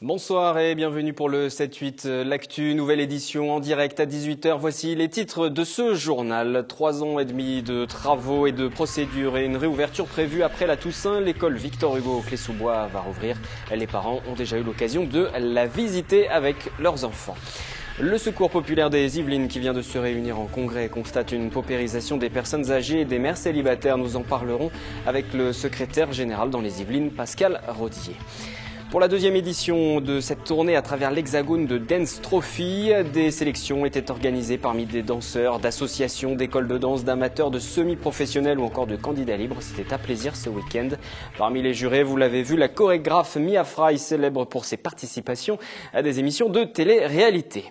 Bonsoir et bienvenue pour le 7-8, l'actu, nouvelle édition en direct à 18 h. Voici les titres de ce journal. 3 ans et demi de travaux et de procédures et une réouverture prévue après la Toussaint. L'école Victor Hugo au Clé-sous-Bois va rouvrir. Les parents ont déjà eu l'occasion de la visiter avec leurs enfants. Le Secours populaire des Yvelines qui vient de se réunir en congrès constate une paupérisation des personnes âgées et des mères célibataires. Nous en parlerons avec le secrétaire général dans les Yvelines, Pascal Rodier. Pour la deuxième édition de cette tournée à travers l'Hexagone de Dance Trophy, des sélections étaient organisées parmi des danseurs, d'associations, d'écoles de danse, d'amateurs, de semi-professionnels ou encore de candidats libres. C'était à plaisir ce week-end. Parmi les jurés, vous l'avez vu, la chorégraphe Mia Fry, célèbre pour ses participations à des émissions de télé-réalité.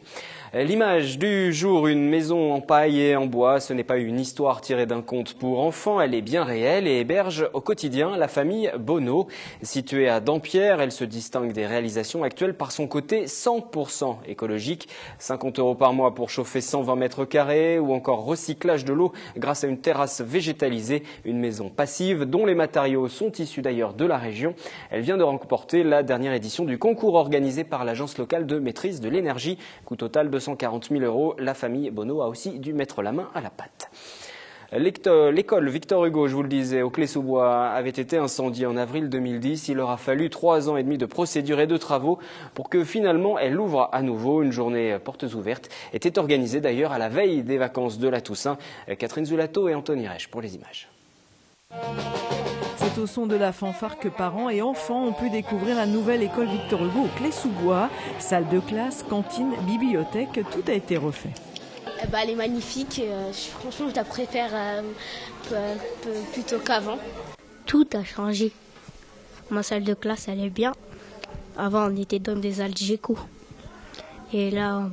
L'image du jour, une maison en paille et en bois, ce n'est pas une histoire tirée d'un conte pour enfants, elle est bien réelle et héberge au quotidien la famille Bonneau. Située à Dampierre, elle se distingue des réalisations actuelles par son côté 100% écologique. 50 € par mois pour chauffer 120 mètres carrés ou encore recyclage de l'eau grâce à une terrasse végétalisée, une maison passive dont les matériaux sont issus d'ailleurs de la région. Elle vient de remporter la dernière édition du concours organisé par l'Agence locale de maîtrise de l'énergie. Coût total de 240 000 €. La famille Bonneau a aussi dû mettre la main à la pâte. L'école Victor Hugo, je vous le disais, au Clé-sous-Bois, avait été incendiée en avril 2010. Il aura fallu 3 ans et demi de procédures et de travaux pour que finalement elle ouvre à nouveau. Une journée portes ouvertes était organisée d'ailleurs à la veille des vacances de la Toussaint. Catherine Zulato et Anthony Reich pour les images. C'est au son de la fanfare que parents et enfants ont pu découvrir la nouvelle école Victor Hugo au Clé-sous-Bois. Salle de classe, cantine, bibliothèque, tout a été refait. Elle est magnifique. Franchement, je la préfère plutôt qu'avant. Tout a changé. Ma salle de classe, elle est bien. Avant, on était dans des algécos. Et là,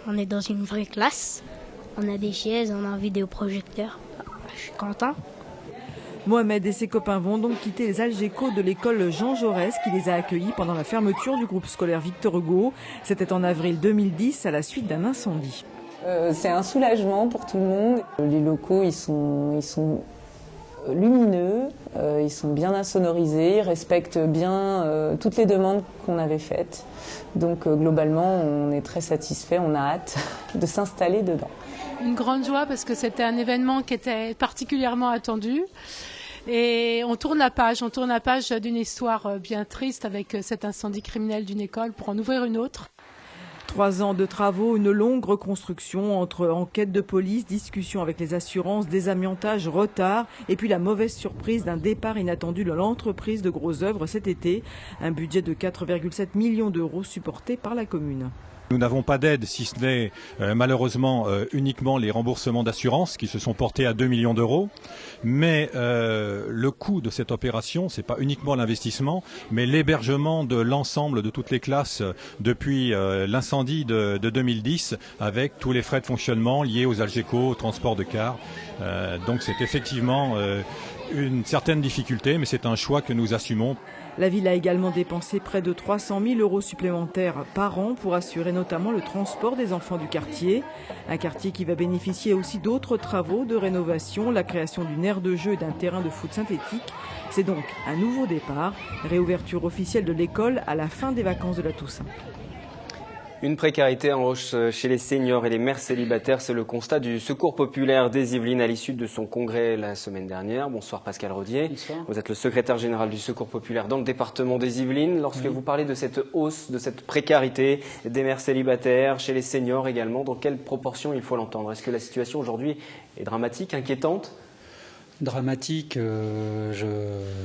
on est dans une vraie classe. On a des chaises, on a un vidéoprojecteur. Je suis content. Mohamed et ses copains vont donc quitter les algécos de l'école Jean Jaurès qui les a accueillis pendant la fermeture du groupe scolaire Victor Hugo. C'était en avril 2010 à la suite d'un incendie. C'est un soulagement pour tout le monde. Les locaux, ils sont lumineux, ils sont bien insonorisés, ils respectent bien toutes les demandes qu'on avait faites. Donc globalement, on est très satisfait, on a hâte de s'installer dedans. Une grande joie parce que c'était un événement qui était particulièrement attendu. Et on tourne la page d'une histoire bien triste avec cet incendie criminel d'une école pour en ouvrir une autre. 3 ans de travaux, une longue reconstruction entre enquête de police, discussion avec les assurances, désamiantage, retard et puis la mauvaise surprise d'un départ inattendu de l'entreprise de Gros Œuvres cet été. Un budget de 4,7 millions d'euros supporté par la commune. Nous n'avons pas d'aide, si ce n'est malheureusement uniquement les remboursements d'assurance qui se sont portés à 2 millions d'euros. Mais le coût de cette opération, c'est pas uniquement l'investissement, mais l'hébergement de l'ensemble de toutes les classes depuis l'incendie de 2010, avec tous les frais de fonctionnement liés aux algécos, au transport de cars. Donc c'est effectivement une certaine difficulté, mais c'est un choix que nous assumons. La ville a également dépensé près de 300 000 € supplémentaires par an pour assurer notamment le transport des enfants du quartier. Un quartier qui va bénéficier aussi d'autres travaux de rénovation, la création d'une aire de jeu et d'un terrain de foot synthétique. C'est donc un nouveau départ, réouverture officielle de l'école à la fin des vacances de la Toussaint. Une précarité en hausse chez les seniors et les mères célibataires, c'est le constat du Secours populaire des Yvelines à l'issue de son congrès la semaine dernière. Bonsoir Pascal Rodier. Bonsoir. Vous êtes le secrétaire général du Secours populaire dans le département des Yvelines. Lorsque vous parlez de cette hausse, de cette précarité des mères célibataires, chez les seniors également, dans quelle proportion il faut l'entendre? Est-ce que la situation aujourd'hui est dramatique, inquiétante? Dramatique,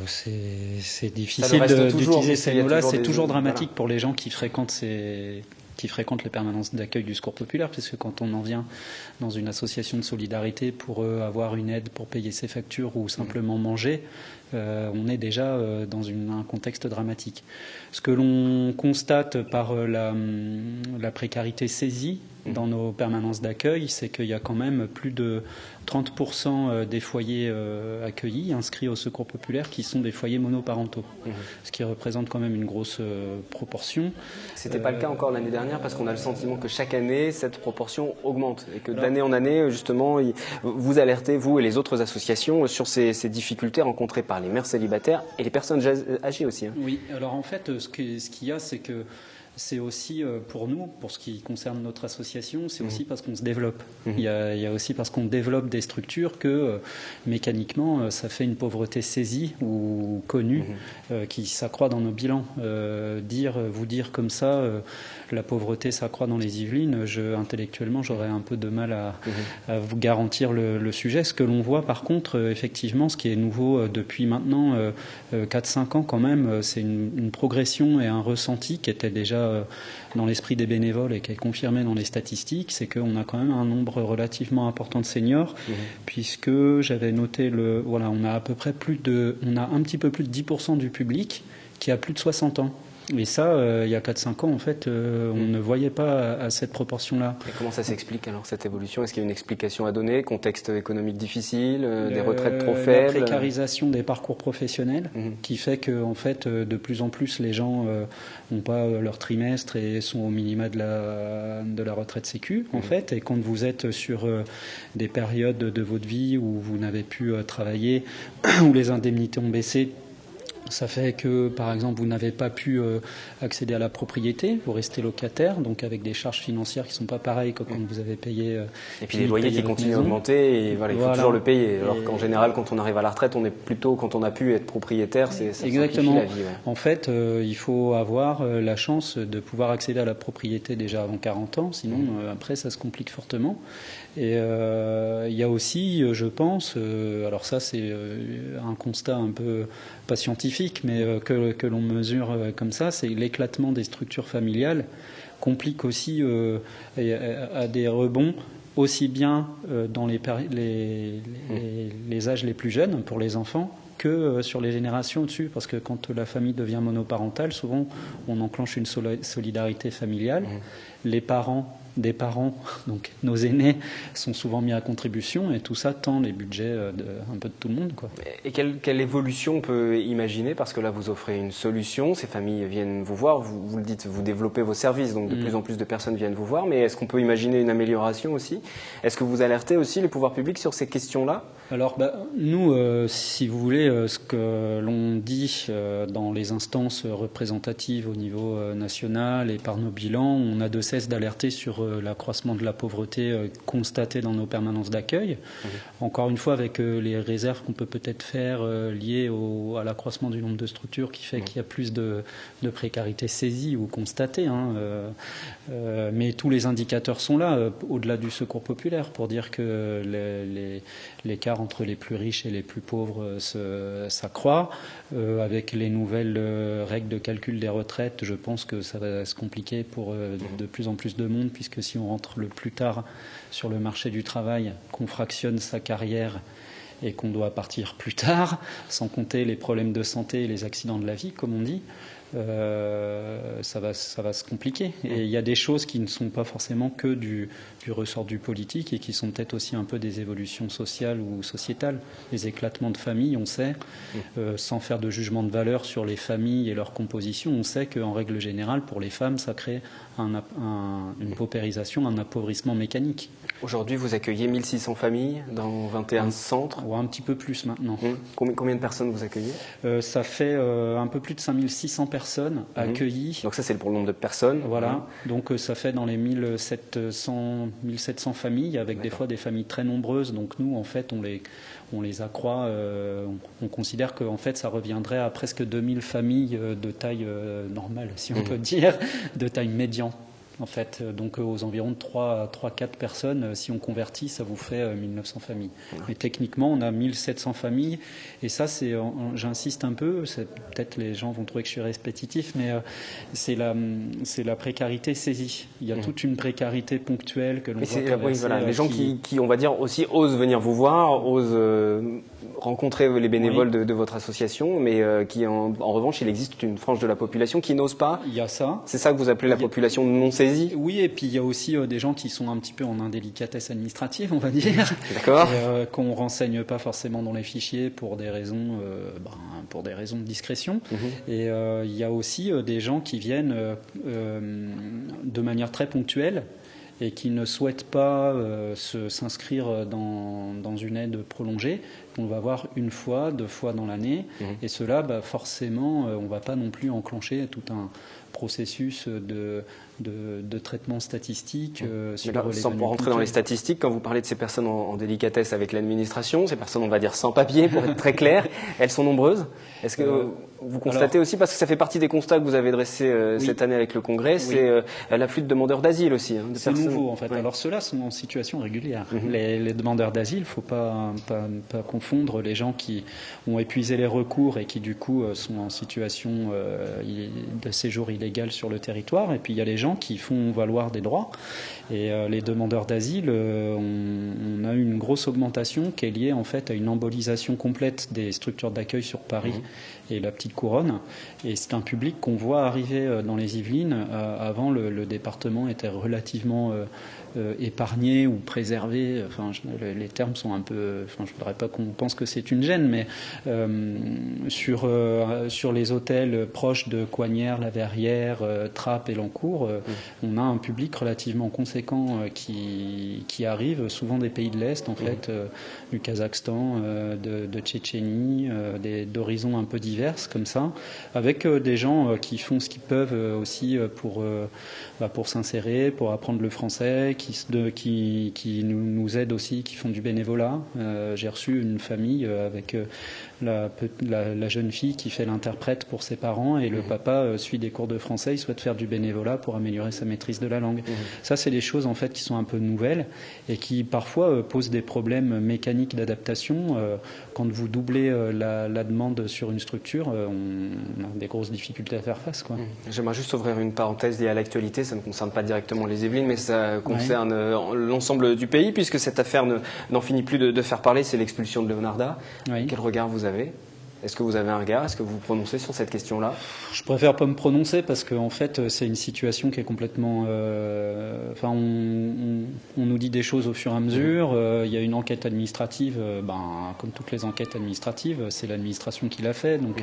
c'est difficile d'utiliser ces mots-là. C'est toujours dramatique pour les gens qui fréquentent les permanences d'accueil du Secours populaire, puisque quand on en vient dans une association de solidarité pour avoir une aide pour payer ses factures ou simplement manger, on est déjà dans un contexte dramatique. Ce que l'on constate par la précarité saisie, dans nos permanences d'accueil, c'est qu'il y a quand même plus de 30% des foyers accueillis, inscrits au secours populaire, qui sont des foyers monoparentaux, ce qui représente quand même une grosse proportion. C'était pas le cas encore l'année dernière, parce qu'on a le sentiment que chaque année, cette proportion augmente, et que d'année en année, justement, vous alertez, vous et les autres associations, sur ces difficultés rencontrées par les mères célibataires et les personnes âgées aussi. Oui, alors en fait, ce qu'il y a, c'est que c'est aussi pour nous, pour ce qui concerne notre association, c'est aussi parce qu'on se développe. Il y a aussi parce qu'on développe des structures que mécaniquement, ça fait une pauvreté saisie ou connue qui s'accroît dans nos bilans. Vous dire comme ça, la pauvreté s'accroît dans les Yvelines, intellectuellement, j'aurais un peu de mal à vous garantir le sujet. Ce que l'on voit par contre, effectivement, ce qui est nouveau depuis maintenant 4-5 ans quand même, c'est une progression et un ressenti qui était déjà dans l'esprit des bénévoles et qui est confirmé dans les statistiques, c'est qu'on a quand même un nombre relativement important de seniors, puisque j'avais noté on a à peu près on a un petit peu plus de 10% du public qui a plus de 60 ans. Et ça, il y a 4-5 ans, en fait, on ne voyait pas à cette proportion-là. Et comment ça s'explique alors, cette évolution? Est-ce qu'il y a une explication à donner? Contexte économique difficile, des retraites trop faibles? La précarisation des parcours professionnels, qui fait que, en fait, de plus en plus, les gens n'ont pas leur trimestre et sont au minima de la retraite sécu, en fait. Et quand vous êtes sur des périodes de votre vie où vous n'avez pu travailler, où les indemnités ont baissé, ça fait que, par exemple, vous n'avez pas pu accéder à la propriété, vous restez locataire, donc avec des charges financières qui ne sont pas pareilles que quand vous avez payé. Et puis les loyers qui continuent à augmenter, et voilà, il faut toujours le payer. Alors qu'en général, quand on arrive à la retraite, on est plutôt, quand on a pu être propriétaire, ça simplifie la vie. Ouais. En fait, il faut avoir la chance de pouvoir accéder à la propriété déjà avant 40 ans, sinon après ça se complique fortement. Et il y a aussi, je pense, alors ça c'est un constat un peu pas scientifique, mais que l'on mesure comme ça, c'est l'éclatement des structures familiales complique aussi à des rebonds aussi bien dans les âges les plus jeunes pour les enfants que sur les générations au-dessus, parce que quand la famille devient monoparentale, souvent on enclenche une solidarité familiale. Les parents des parents, donc nos aînés, sont souvent mis à contribution, et tout ça tend les budgets un peu de tout le monde, quoi. Et quelle évolution on peut imaginer? Parce que là, vous offrez une solution, ces familles viennent vous voir, vous le dites, vous développez vos services, donc de plus en plus de personnes viennent vous voir, mais est-ce qu'on peut imaginer une amélioration aussi? Est-ce que vous alertez aussi les pouvoirs publics sur ces questions-là? Alors, nous, si vous voulez, ce que l'on dit dans les instances représentatives au niveau national et par nos bilans, on n'a de cesse d'alerter sur l'accroissement de la pauvreté constatée dans nos permanences d'accueil. Encore une fois, avec les réserves qu'on peut peut-être faire liées à l'accroissement du nombre de structures qui fait qu'il y a plus de précarité saisie ou constatée. Mais tous les indicateurs sont là, au-delà du secours populaire, pour dire que l'écart entre les plus riches et les plus pauvres s'accroît. Avec les nouvelles règles de calcul des retraites, je pense que ça va se compliquer pour de plus en plus de monde, puisque si on rentre le plus tard sur le marché du travail, qu'on fractionne sa carrière et qu'on doit partir plus tard, sans compter les problèmes de santé et les accidents de la vie, comme on dit, ça va se compliquer. Et il y a des choses qui ne sont pas forcément que du ressort du politique et qui sont peut-être aussi un peu des évolutions sociales ou sociétales. Les éclatements de familles, on sait, sans faire de jugement de valeur sur les familles et leur composition, on sait qu'en règle générale, pour les femmes, ça crée une paupérisation, un appauvrissement mécanique. Aujourd'hui, vous accueillez 1600 familles dans 21 centres. Ou un petit peu plus maintenant. Combien de personnes vous accueillez? Ça fait un peu plus de 5600 personnes accueillies. Donc ça, c'est pour le nombre de personnes. Voilà. Donc ça fait dans les 1700 familles, avec des fois des familles très nombreuses. Donc nous, en fait, on les accroît. On considère qu'en fait, ça reviendrait à presque 2000 familles de taille normale, si on peut dire, de taille médiane. En fait, donc aux environs de 3-4 personnes, si on convertit, ça vous fait 1900 familles. Mais techniquement, on a 1700 familles, et ça, j'insiste un peu, peut-être les gens vont trouver que je suis répétitif, mais c'est la précarité saisie. Il y a toute une précarité ponctuelle que l'on voit traverser. Les gens qui, on va dire, aussi osent venir vous voir, osent rencontrer les bénévoles de votre association, mais qui en revanche, il existe une frange de la population qui n'ose pas. Il y a ça. C'est ça que vous appelez la population non saisie? Oui, et puis il y a aussi des gens qui sont un petit peu en indélicatesse administrative, on va dire. D'accord. Qu'on renseigne pas forcément dans les fichiers pour des raisons, de discrétion. Et il y a aussi des gens qui viennent de manière très ponctuelle et qui ne souhaitent pas s'inscrire dans une aide prolongée, qu'on va voir une fois, 2 fois dans l'année. Et cela, forcément, on ne va pas non plus enclencher tout un processus de traitement statistique. Sans pour rentrer dans les statistiques, quand vous parlez de ces personnes en délicatesse avec l'administration, ces personnes, on va dire, sans papier, pour être très clair, elles sont nombreuses. Est-ce que vous constatez aussi, parce que ça fait partie des constats que vous avez dressés cette année avec le Congrès, c'est l'afflux de demandeurs d'asile aussi. C'est nouveau, en fait. Alors ceux-là sont en situation régulière. Les demandeurs d'asile, il ne faut pas confondre les gens qui ont épuisé les recours et qui, du coup, sont en situation de séjour illégal sur le territoire. Et puis, il y a les gens qui font valoir des droits. Et les demandeurs d'asile, on a eu une grosse augmentation qui est liée, en fait, à une embolisation complète des structures d'accueil sur Paris et la Petite Couronne. Et c'est un public qu'on voit arriver dans les Yvelines. Avant, le département était relativement épargné ou préservé. Enfin, les termes sont un peu... Enfin, je ne voudrais pas qu'on pense que c'est une gêne, mais sur les hôtels proches de Coignières, La Verrière, Trappes et Lancourt, on a un public relativement conséquent qui arrive, souvent des pays de l'Est, en fait, du Kazakhstan, de Tchétchénie, d'horizons un peu divers comme ça, avec des gens qui font ce qu'ils peuvent aussi pour s'insérer, pour apprendre le français, qui nous aident aussi, qui font du bénévolat. J'ai reçu une famille avec la jeune fille qui fait l'interprète pour ses parents et le papa suit des cours de français, il souhaite faire du bénévolat pour améliorer sa maîtrise de la langue. Ça, c'est des choses en fait qui sont un peu nouvelles et qui parfois posent des problèmes mécaniques d'adaptation. Quand vous doublez la demande sur une structure, on a des grosses difficultés à faire face, quoi. J'aimerais juste ouvrir une parenthèse liée à l'actualité. Ça ne concerne pas directement les Yvelines, mais ça concerne l'ensemble du pays, puisque cette affaire n'en finit plus de faire parler. C'est l'expulsion de Leonarda. Quel regard vous avez ? Est-ce que vous avez un regard? Est-ce que vous vous prononcez sur cette question-là? Je préfère pas me prononcer parce qu'en fait, c'est une situation qui est complètement... on nous dit des choses au fur et à mesure. Il y a une enquête administrative. Comme toutes les enquêtes administratives, c'est l'administration qui l'a fait. Donc,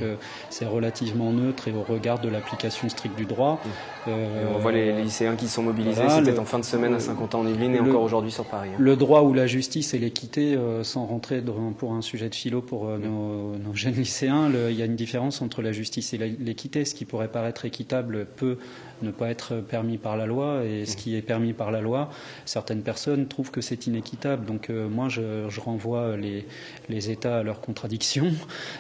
c'est relativement neutre et au regard de l'application stricte du droit. On voit les lycéens qui sont mobilisés. C'était en fin de semaine à Saint-Quentin en Yvelines et encore aujourd'hui sur Paris. Le droit ou la justice et l'équité, sans rentrer pour un sujet de philo pour nos jeunes lycéens, il y a une différence entre la justice et l'équité. Ce qui pourrait paraître équitable peut ne pas être permis par la loi, et ce qui est permis par la loi, certaines personnes trouvent que c'est inéquitable. Donc moi, je renvoie les États à leurs contradictions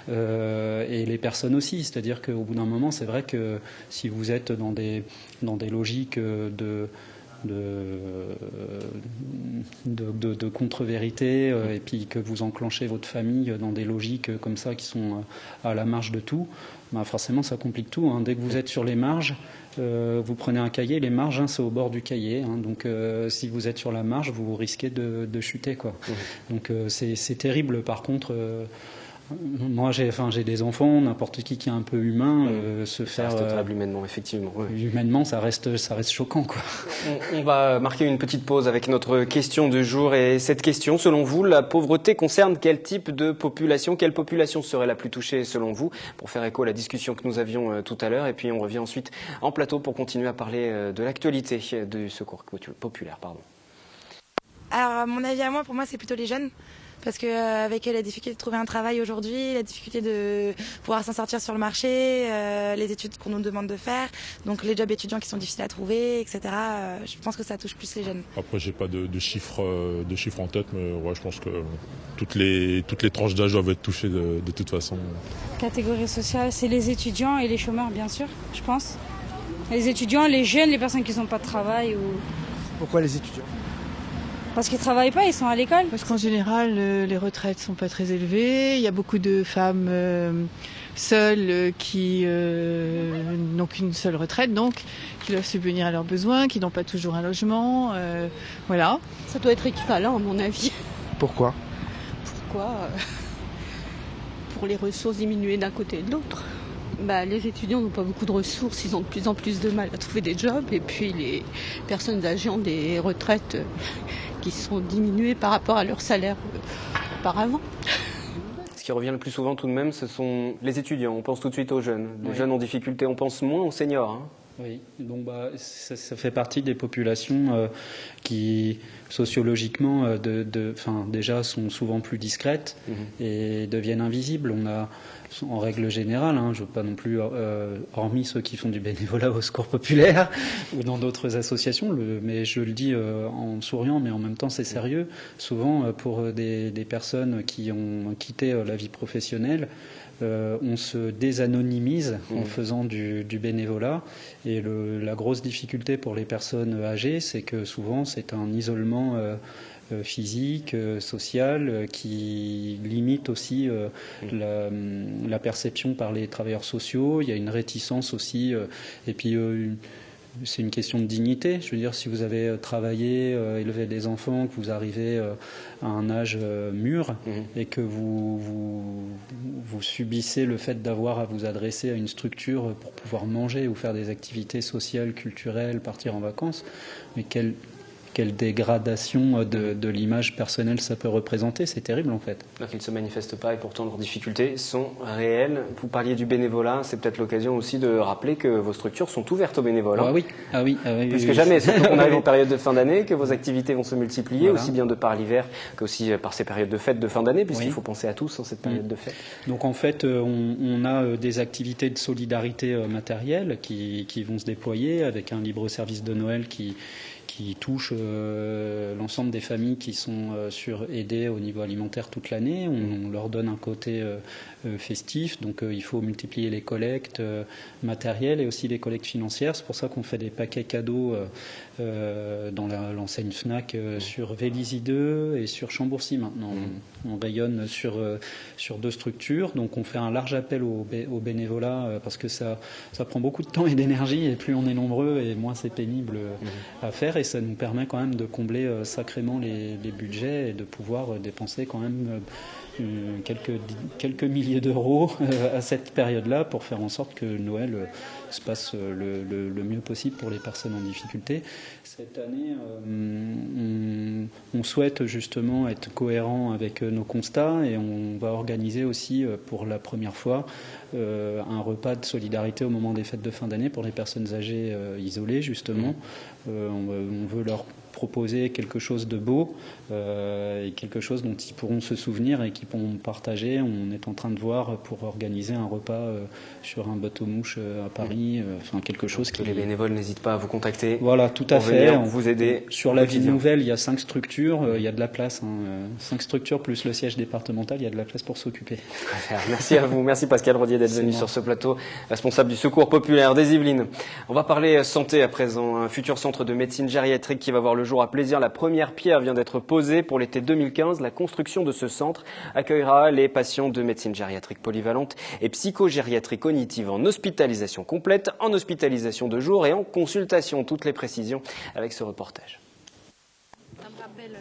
et les personnes aussi. C'est-à-dire qu'au bout d'un moment, c'est vrai que si vous êtes dans des logiques de contre-vérité et puis que vous enclenchez votre famille dans des logiques comme ça qui sont à la marge de tout, forcément ça complique tout. Dès que vous êtes sur les marges, vous prenez un cahier, les marges c'est au bord du cahier, donc si vous êtes sur la marge, vous risquez de chuter, quoi. Donc c'est terrible. Par contre, moi, j'ai des enfants, n'importe qui est un peu humain, se faire... Ça reste très humainement, effectivement. Humainement, ça reste choquant, quoi. On va marquer une petite pause avec notre question du jour. Et cette question, selon vous, la pauvreté concerne quel type de population? Quelle population serait la plus touchée, selon vous? Pour faire écho à la discussion que nous avions tout à l'heure. Et puis, on revient ensuite en plateau pour continuer à parler de l'actualité du secours populaire. Alors, à mon avis, pour moi, c'est plutôt les jeunes. Parce qu'avec la difficulté de trouver un travail aujourd'hui, la difficulté de pouvoir s'en sortir sur le marché, les études qu'on nous demande de faire, donc les jobs étudiants qui sont difficiles à trouver, etc. Je pense que ça touche plus les jeunes. Après, j'ai pas de chiffres en tête, mais je pense que toutes les tranches d'âge doivent être touchées de toute façon. Catégorie sociale, c'est les étudiants et les chômeurs, bien sûr, je pense. Les étudiants, les jeunes, les personnes qui n'ont pas de travail. Pourquoi les étudiants? Parce qu'ils ne travaillent pas, ils sont à l'école. Parce qu'en général, les retraites ne sont pas très élevées. Il y a beaucoup de femmes seules qui n'ont qu'une seule retraite, donc qui doivent subvenir à leurs besoins, qui n'ont pas toujours un logement. Voilà. Ça doit être équivalent, à mon avis. Pourquoi? pour les ressources diminuer d'un côté et de l'autre. Les étudiants n'ont pas beaucoup de ressources, ils ont de plus en plus de mal à trouver des jobs. Et puis les personnes âgées ont des retraites qui sont diminuées par rapport à leur salaire auparavant. Ce qui revient le plus souvent tout de même, ce sont les étudiants. On pense tout de suite aux jeunes. Les jeunes en difficulté, on pense moins aux seniors. Hein. Oui, donc ça fait partie des populations qui sociologiquement déjà sont souvent plus discrètes et deviennent invisibles. On a en règle générale, je ne veux pas non plus, hormis ceux qui font du bénévolat au Secours populaire ou dans d'autres associations, mais je le dis en souriant, mais en même temps c'est sérieux, souvent pour des personnes qui ont quitté la vie professionnelle, on se désanonymise en faisant du bénévolat, et la grosse difficulté pour les personnes âgées, c'est que souvent c'est un isolement physique, social, qui limite aussi la perception par les travailleurs sociaux. Il y a une réticence aussi, et puis c'est une question de dignité. Je veux dire, si vous avez travaillé, élevé des enfants, que vous arrivez à un âge mûr et que vous subissez le fait d'avoir à vous adresser à une structure pour pouvoir manger ou faire des activités sociales, culturelles, partir en vacances, mais quelle dégradation de l'image personnelle ça peut représenter, c'est terrible en fait. Donc ils ne se manifestent pas et pourtant leurs difficultés sont réelles. Vous parliez du bénévolat, c'est peut-être l'occasion aussi de rappeler que vos structures sont ouvertes aux bénévoles. Ah oui. Plus que jamais, surtout qu'on arrive en période de fin d'année, que vos activités vont se multiplier, aussi bien de par l'hiver qu'aussi par ces périodes de fêtes de fin d'année, puisqu'il faut penser à tous en cette période de fête. Donc en fait, on a des activités de solidarité matérielle qui vont se déployer avec un libre service de Noël qui touche l'ensemble des familles qui sont aidées au niveau alimentaire toute l'année. On leur donne un côté festif, donc il faut multiplier les collectes matérielles et aussi les collectes financières. C'est pour ça qu'on fait des paquets cadeaux dans l'enseigne Fnac sur Vélizy 2 et sur Chambourcy maintenant. On rayonne sur deux structures, donc on fait un large appel au bénévolat parce que ça prend beaucoup de temps et d'énergie, et plus on est nombreux et moins c'est pénible à faire, et ça nous permet quand même de combler sacrément les budgets et de pouvoir dépenser quand même quelques milliers d'euros à cette période-là pour faire en sorte que Noël se passe le mieux possible pour les personnes en difficulté. Cette année, on souhaite justement être cohérent avec nos constats, et on va organiser aussi pour la première fois un repas de solidarité au moment des fêtes de fin d'année pour les personnes âgées isolées justement. On veut leur proposer quelque chose de beau et quelque chose dont ils pourront se souvenir et qu'ils pourront partager. On est en train de voir pour organiser un repas sur un bateau-mouche à Paris, quelque chose qui... Les bénévoles n'hésitent pas à vous contacter. Voilà, tout à fait. Pour vous aider. Sur la ville nouvelle, il y a 5 structures, il y a de la place. 5 structures plus le siège départemental, il y a de la place pour s'occuper. Merci à vous. Merci Pascal Rodier d'être venu sur ce plateau, responsable du Secours populaire des Yvelines. On va parler santé à présent. Un futur centre de médecine gériatrique qui va voir le jour à Plaisir. La première pierre vient d'être posée pour l'été 2015. La construction de ce centre accueillera les patients de médecine gériatrique polyvalente et psychogériatrie cognitive en hospitalisation complète, en hospitalisation de jour et en consultation. Toutes les précisions avec ce reportage.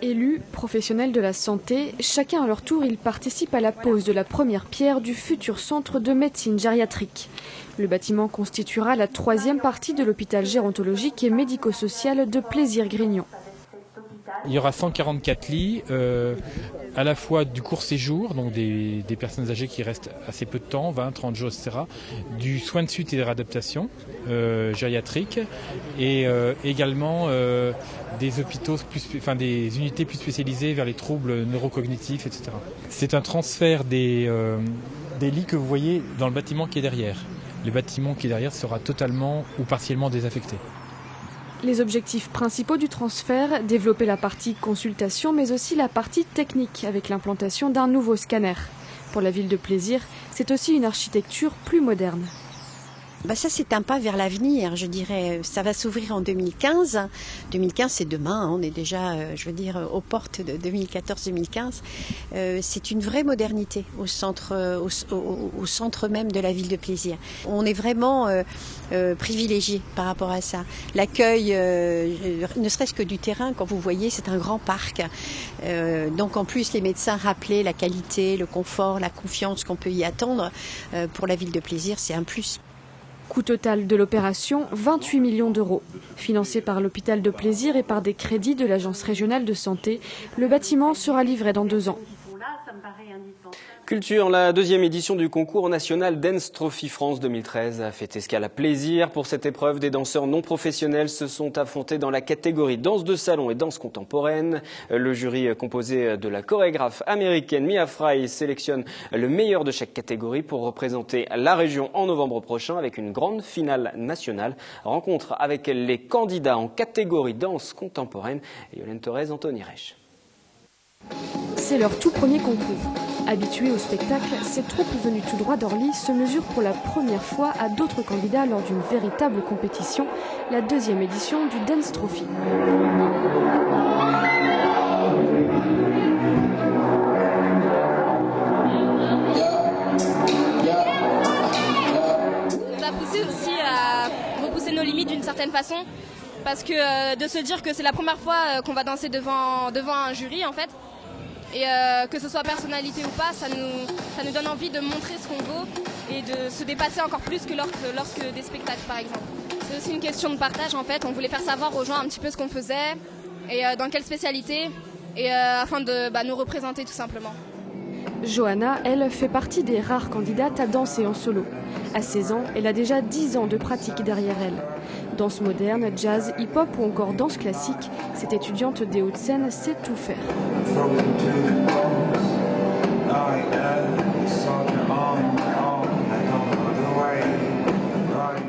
Élus, professionnels de la santé, chacun à leur tour, ils participent à la pose de la première pierre du futur centre de médecine gériatrique. Le bâtiment constituera la 3e partie de l'hôpital gérontologique et médico-social de Plaisir-Grignon. Il y aura 144 lits, à la fois du court séjour, donc des personnes âgées qui restent assez peu de temps, 20, 30 jours, etc., du soin de suite et de réadaptation gériatrique, et également des hôpitaux, des unités plus spécialisées vers les troubles neurocognitifs, etc. C'est un transfert des lits que vous voyez dans le bâtiment qui est derrière. Le bâtiment qui est derrière sera totalement ou partiellement désaffecté. Les objectifs principaux du transfert, développer la partie consultation mais aussi la partie technique avec l'implantation d'un nouveau scanner. Pour la ville de Plaisir, c'est aussi une architecture plus moderne. Ça, c'est un pas vers l'avenir, je dirais. Ça va s'ouvrir en 2015. 2015, c'est demain. On est déjà, aux portes de 2014-2015. C'est une vraie modernité au centre même de la ville de plaisir. On est vraiment privilégié par rapport à ça. L'accueil, ne serait-ce que du terrain, quand vous voyez, c'est un grand parc. Donc en plus, les médecins rappelaient la qualité, le confort, la confiance qu'on peut y attendre. Pour la ville de plaisir, c'est un plus. Coût total de l'opération, 28 millions d'euros. Financé par l'hôpital de plaisir et par des crédits de l'Agence régionale de santé, le bâtiment sera livré dans 2 ans. Culture, la 2e édition du concours national Dance Trophy France 2013 a fait escale à plaisir. Pour cette épreuve, des danseurs non professionnels se sont affrontés dans la catégorie danse de salon et danse contemporaine. Le jury, composé de la chorégraphe américaine Mia Fry, sélectionne le meilleur de chaque catégorie pour représenter la région en novembre prochain avec une grande finale nationale. Rencontre avec les candidats en catégorie danse contemporaine. Yolène Thorez, Anthony Reich. C'est leur tout premier concours. Habitués au spectacle, ces troupes venues tout droit d'Orly se mesurent pour la première fois à d'autres candidats lors d'une véritable compétition, la 2e édition du Dance Trophy. Ça nous a poussé aussi à repousser nos limites d'une certaine façon, parce que de se dire que c'est la première fois qu'on va danser devant un jury en fait. Et que ce soit personnalité ou pas, ça nous donne envie de montrer ce qu'on vaut et de se dépasser encore plus que lorsque des spectacles par exemple. C'est aussi une question de partage en fait, on voulait faire savoir aux gens un petit peu ce qu'on faisait et dans quelle spécialité et afin de nous représenter tout simplement. Johanna, elle, fait partie des rares candidates à danser en solo. À 16 ans, elle a déjà 10 ans de pratique derrière elle. Danse moderne, jazz, hip-hop ou encore danse classique, cette étudiante des Hauts-de-Seine sait tout faire.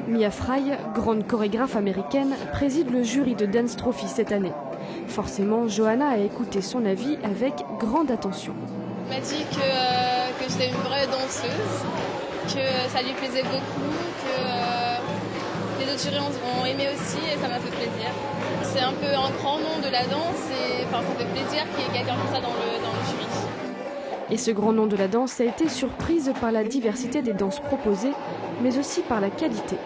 Mia Fry, grande chorégraphe américaine, préside le jury de Dance Trophy cette année. Forcément, Johanna a écouté son avis avec grande attention. Elle m'a dit que j'étais une vraie danseuse, que ça lui plaisait beaucoup, que les autres jurys ont aimé aussi et ça m'a fait plaisir. C'est un peu un grand nom de la danse et ça fait plaisir qu'il y ait quelqu'un comme ça dans le jury. Et ce grand nom de la danse a été surprise par la diversité des danses proposées, mais aussi par la qualité.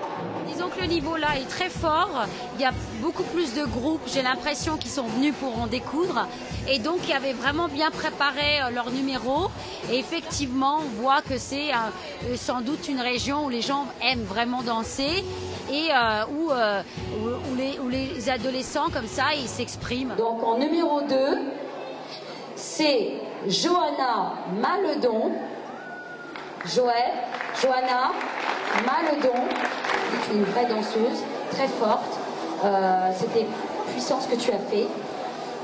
Disons que le niveau là est très fort, il y a beaucoup plus de groupes, j'ai l'impression qu'ils sont venus pour en découdre et donc ils avaient vraiment bien préparé leur numéro et effectivement on voit que c'est sans doute une région où les gens aiment vraiment danser et où les adolescents comme ça ils s'expriment. Donc en numéro 2, c'est Johanna Maledon. Johanna Maledon, qui est une vraie danseuse, très forte. C'était puissant ce que tu as fait.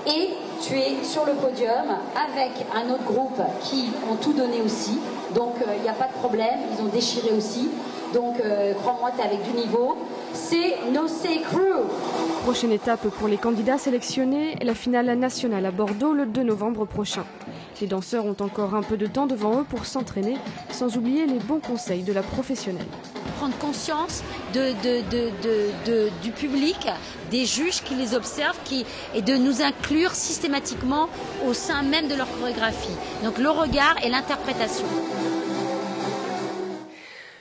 Et tu es sur le podium avec un autre groupe qui ont tout donné aussi. Donc il n'y a pas de problème, ils ont déchiré aussi. Donc crois-moi, tu es avec du niveau. C'est No Say Crew. Prochaine étape pour les candidats sélectionnés, la finale nationale à Bordeaux le 2 novembre prochain. Les danseurs ont encore un peu de temps devant eux pour s'entraîner, sans oublier les bons conseils de la professionnelle. Prendre conscience du public, des juges qui les observent et de nous inclure systématiquement au sein même de leur chorégraphie. Donc le regard et l'interprétation.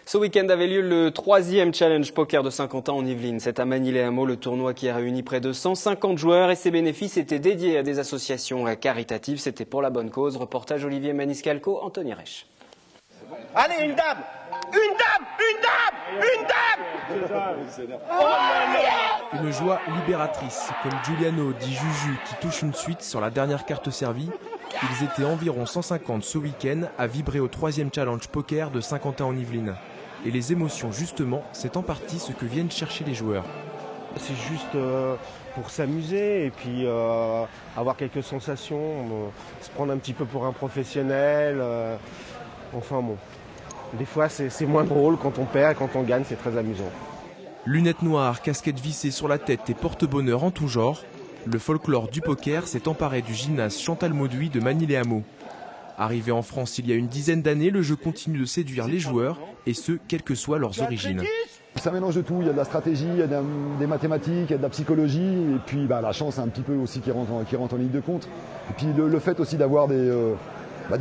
Ce week-end avait lieu le 3e challenge poker de Saint-Quentin en Yvelines. C'est à Magny-les-Hameaux, le tournoi qui a réuni près de 150 joueurs et ses bénéfices étaient dédiés à des associations caritatives. C'était pour la bonne cause. Reportage Olivier Maniscalco, Anthony Reich. Allez, une dame! Une dame! Une dame! Une dame! Oh, une joie libératrice, comme Giuliano dit Juju qui touche une suite sur la dernière carte servie. Ils étaient environ 150 ce week-end à vibrer au 3e challenge poker de Saint-Quentin en Yvelines. Et les émotions, justement, c'est en partie ce que viennent chercher les joueurs. C'est juste pour s'amuser et puis avoir quelques sensations, se prendre un petit peu pour un professionnel. Enfin bon, des fois c'est moins drôle quand on perd et quand on gagne, c'est très amusant. Lunettes noires, casquettes vissées sur la tête et porte-bonheur en tout genre, le folklore du poker s'est emparé du gymnase Chantal Mauduit de Magny-les-Hameaux. Arrivé en France il y a une dizaine d'années, le jeu continue de séduire les joueurs, et ce, quelles que soient leurs origines. C'est un mélange de tout, il y a de la stratégie, il y a des mathématiques, il y a de la psychologie, et puis la chance un petit peu aussi qui rentre en ligne de compte. Et puis le fait aussi d'avoir des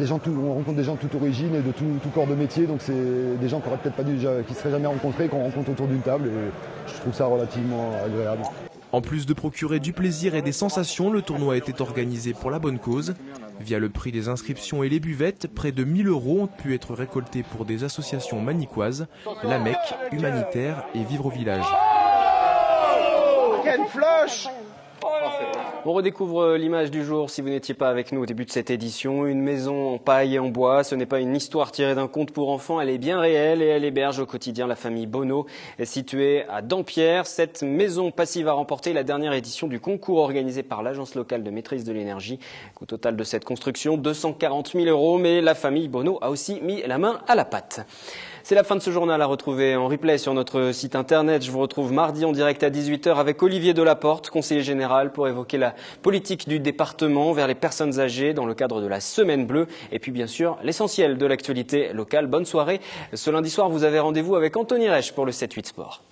gens, on rencontre des gens de toute origine et de tout corps de métier, donc c'est des gens qui n'auraient peut-être pas qui seraient jamais rencontrés, qu'on rencontre autour d'une table, et je trouve ça relativement agréable. En plus de procurer du plaisir et des sensations, le tournoi était organisé pour la bonne cause. Via le prix des inscriptions et les buvettes, près de 1 000 € ont pu être récoltés pour des associations manicoises, la Mecque, Humanitaire et Vivre au Village. Quelle floche! On redécouvre l'image du jour si vous n'étiez pas avec nous au début de cette édition. Une maison en paille et en bois, ce n'est pas une histoire tirée d'un conte pour enfants, elle est bien réelle et elle héberge au quotidien la famille Bonneau, située à Dampierre. Cette maison passive a remporté la dernière édition du concours organisé par l'Agence locale de maîtrise de l'énergie. Au total de cette construction, 240 000 €, mais la famille Bonneau a aussi mis la main à la pâte. C'est la fin de ce journal à retrouver en replay sur notre site internet. Je vous retrouve mardi en direct à 18 h avec Olivier Delaporte, conseiller général, pour évoquer la politique du département vers les personnes âgées dans le cadre de la Semaine Bleue. Et puis bien sûr, l'essentiel de l'actualité locale. Bonne soirée. Ce lundi soir, vous avez rendez-vous avec Anthony Reich pour le 7-8 Sport.